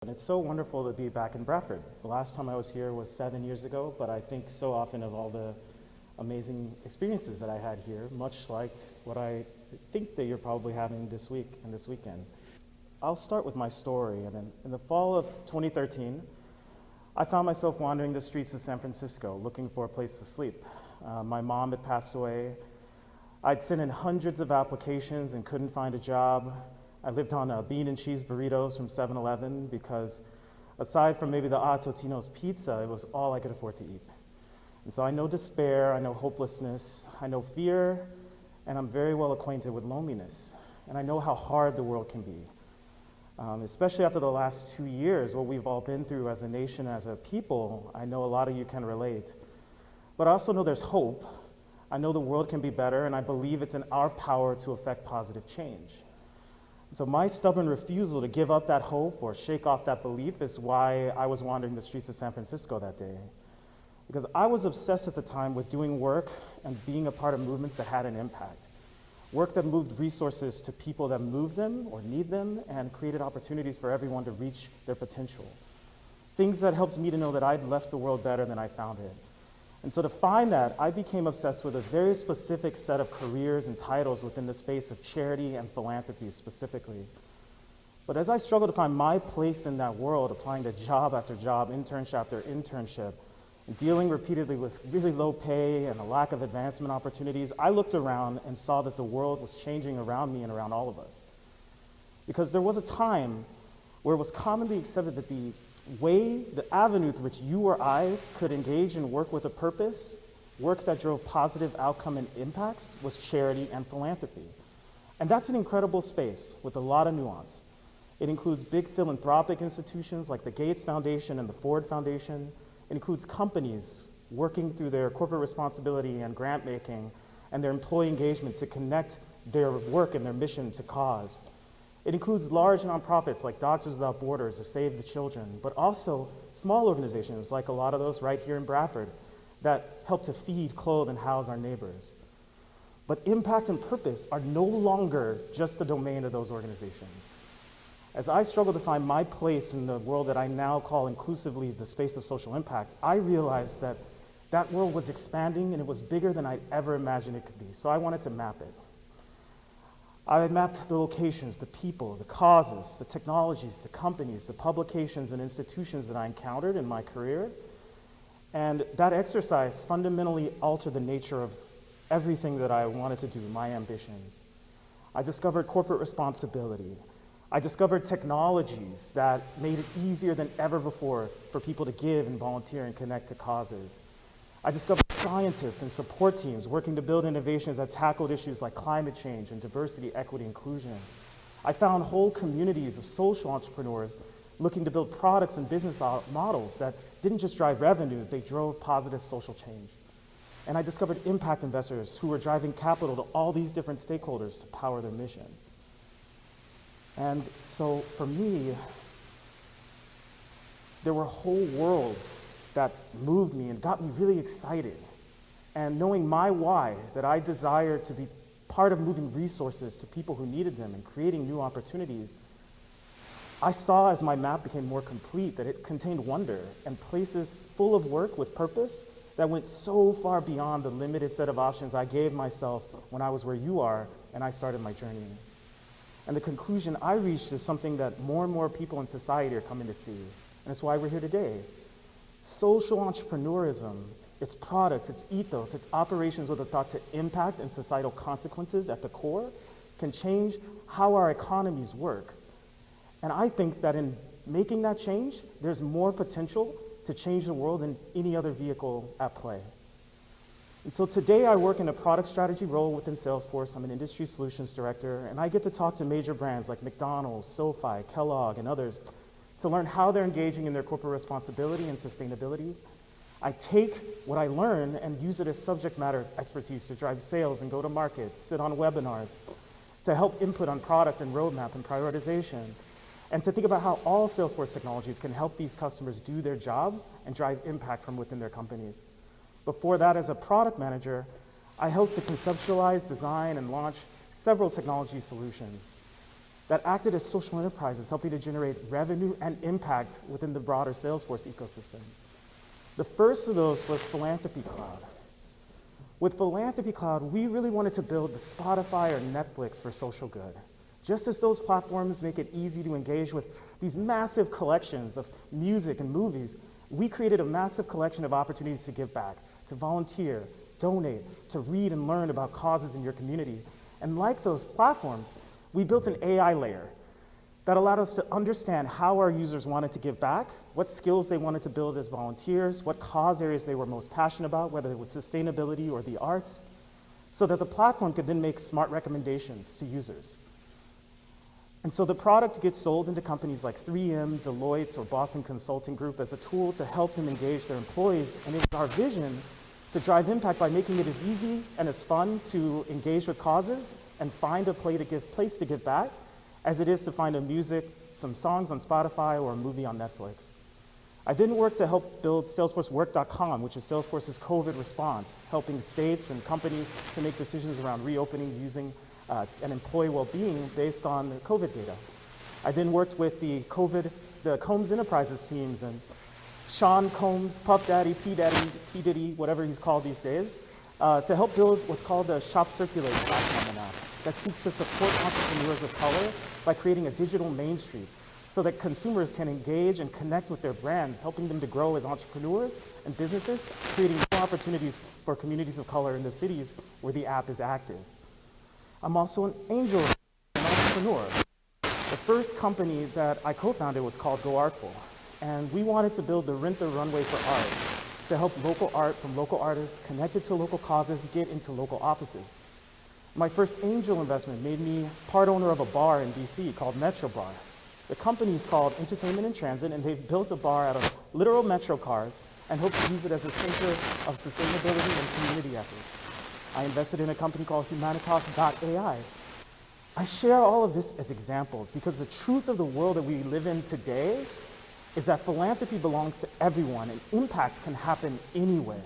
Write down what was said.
And it's so wonderful to be back in Bradford. The last time I was here was 7 years ago, but I think so often of all the amazing experiences that I had here, much like what I think that you're probably having this week and this weekend. I'll start with my story. And in the fall of 2013, I found myself wandering the streets of San Francisco looking for a place to sleep. My mom had passed away. I'd sent in hundreds of applications and couldn't find a job. I lived on bean and cheese burritos from 7-Eleven because aside from maybe the odd Totino's pizza, it was all I could afford to eat. And so I know despair, I know hopelessness, I know fear, and I'm very well acquainted with loneliness. And I know how hard the world can be. Especially after the last 2 years, what we've all been through as a nation, as a people, I know a lot of you can relate. But I also know there's hope. I know the world can be better, and I believe it's in our power to affect positive change. So my stubborn refusal to give up that hope or shake off that belief is why I was wandering the streets of San Francisco that day. Because I was obsessed at the time with doing work and being a part of movements that had an impact. Work that moved resources to people that moved them or need them and created opportunities for everyone to reach their potential. Things that helped me to know that I'd left the world better than I found it. And so to find that, I became obsessed with a very specific set of careers and titles within the space of charity and philanthropy specifically. But as I struggled to find my place in that world, applying to job after job, internship after internship, and dealing repeatedly with really low pay and a lack of advancement opportunities, I looked around and saw that the world was changing around me and around all of us. Because there was a time where it was commonly accepted that the avenue through which you or I could engage and work with a purpose, work that drove positive outcome and impacts, was charity and philanthropy. And that's an incredible space with a lot of nuance. It includes big philanthropic institutions like the Gates Foundation and the Ford Foundation. It includes companies working through their corporate responsibility and grant making and their employee engagement to connect their work and their mission to cause. It includes large nonprofits like Doctors Without Borders to save the children, but also small organizations like a lot of those right here in Bradford that help to feed, clothe, and house our neighbors. But impact and purpose are no longer just the domain of those organizations. As I struggle to find my place in the world that I now call inclusively the space of social impact, I realized that that world was expanding and it was bigger than I'd ever imagined it could be. So I wanted to map it. I mapped the locations, the people, the causes, the technologies, the companies, the publications and institutions that I encountered in my career. And that exercise fundamentally altered the nature of everything that I wanted to do, my ambitions. I discovered corporate responsibility. I discovered technologies that made it easier than ever before for people to give and volunteer and connect to causes. I discovered scientists and support teams working to build innovations that tackled issues like climate change and diversity, equity, inclusion. I found whole communities of social entrepreneurs looking to build products and business models that didn't just drive revenue, they drove positive social change. And I discovered impact investors who were driving capital to all these different stakeholders to power their mission. And so for me, there were whole worlds that moved me and got me really excited. And knowing my why, that I desired to be part of moving resources to people who needed them and creating new opportunities, I saw as my map became more complete that it contained wonder and places full of work with purpose that went so far beyond the limited set of options I gave myself when I was where you are and I started my journey. And the conclusion I reached is something that more and more people in society are coming to see. And that's why we're here today. Social entrepreneurism, its products, its ethos, its operations with a thought to impact and societal consequences at the core can change how our economies work. And I think that in making that change, there's more potential to change the world than any other vehicle at play. And so today I work in a product strategy role within Salesforce. I'm an industry solutions director, and I get to talk to major brands like McDonald's, SoFi, Kellogg, and others to learn how they're engaging in their corporate responsibility and sustainability. I take what I learn and use it as subject matter expertise to drive sales and go to market, sit on webinars, to help input on product and roadmap and prioritization, and to think about how all Salesforce technologies can help these customers do their jobs and drive impact from within their companies. Before that, as a product manager, I helped to conceptualize, design, and launch several technology solutions. that acted as social enterprises, helping to generate revenue and impact within the broader Salesforce ecosystem. The first of those was Philanthropy Cloud. With Philanthropy Cloud, we really wanted to build the Spotify or Netflix for social good. Just as those platforms make it easy to engage with these massive collections of music and movies, we created a massive collection of opportunities to give back, to volunteer, donate, to read and learn about causes in your community. And like those platforms, we built an AI layer that allowed us to understand how our users wanted to give back, what skills they wanted to build as volunteers, what cause areas they were most passionate about, whether it was sustainability or the arts, so that the platform could then make smart recommendations to users. And so the product gets sold into companies like 3M, Deloitte, or Boston Consulting Group as a tool to help them engage their employees. And it was our vision to drive impact by making it as easy and as fun to engage with causes and find a place to give back as it is to find some songs on Spotify or a movie on Netflix. I then worked to help build SalesforceWork.com, which is Salesforce's COVID response, helping states and companies to make decisions around reopening using and employee well-being based on the COVID data. I then worked with the Combs Enterprises teams and Sean Combs, Puff Daddy, P Diddy, whatever he's called these days, to help build what's called the Shop Circulate platform app that seeks to support entrepreneurs of color by creating a digital Main Street so that consumers can engage and connect with their brands, helping them to grow as entrepreneurs and businesses, creating more opportunities for communities of color in the cities where the app is active. I'm also an angel, an entrepreneur. The first company that I co-founded was called Go Artful, and we wanted to build the Rent the Runway for art to help local art from local artists connected to local causes get into local offices. My first angel investment made me part owner of a bar in DC called Metro Bar. The company is called Entertainment in Transit, and they've built a bar out of literal Metro cars and hope to use it as a center of sustainability and community efforts. I invested in a company called Humanitas.ai. I share all of this as examples because the truth of the world that we live in today is that philanthropy belongs to everyone and impact can happen anywhere.